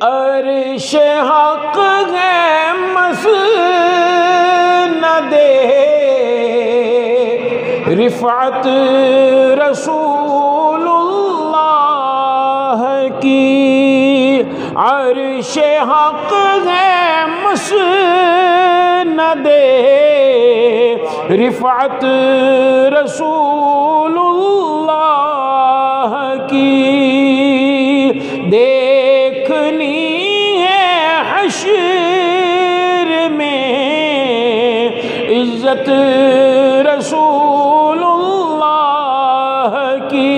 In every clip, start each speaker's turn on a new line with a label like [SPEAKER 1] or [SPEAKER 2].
[SPEAKER 1] عرش حق ہے مسند رفعت رسول اللہ کی، عرش حق ہے مسند رفعت رسول اللہ کی، دیکھنی ہے حشر میں عزت رسول اللہ کی۔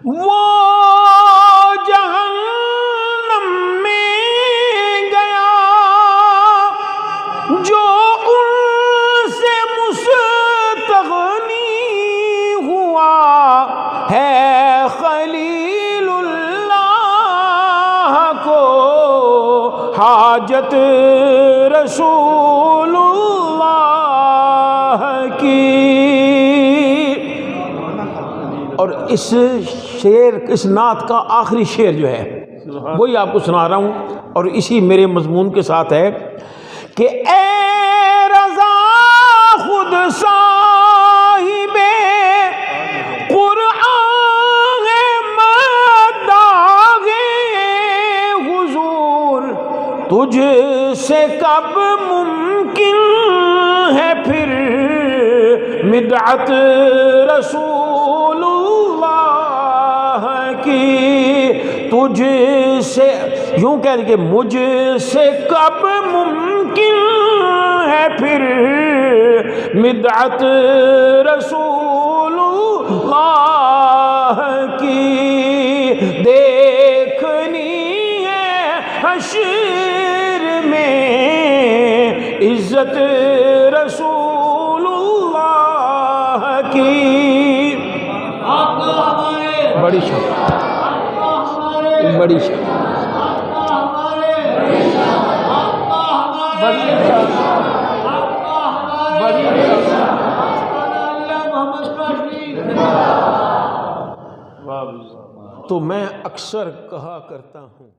[SPEAKER 1] وہ جہنم میں گیا جو ان سے مستغنی ہوا ہے، خلیل اللہ کو حاجت رسول اللہ کی۔ اور اس شعر، اس نعت کا آخری شعر جو ہے وہی آپ کو سنا رہا ہوں، اور اسی میرے مضمون کے ساتھ ہے کہ اے رضا خود صاحب قرآن مداح حضور، تجھ سے کب ممکن ہے پھر بدعت رسول اللہ کی، تجھ سے یوں کہہ کہ مجھ سے کب ممکن ہے پھر بدعت رسول اللہ کی، دیکھنی ہے حشر میں عزت رسول اللہ کی۔ بڑی شان، بڑی شان، تو میں اکثر کہا کرتا ہوں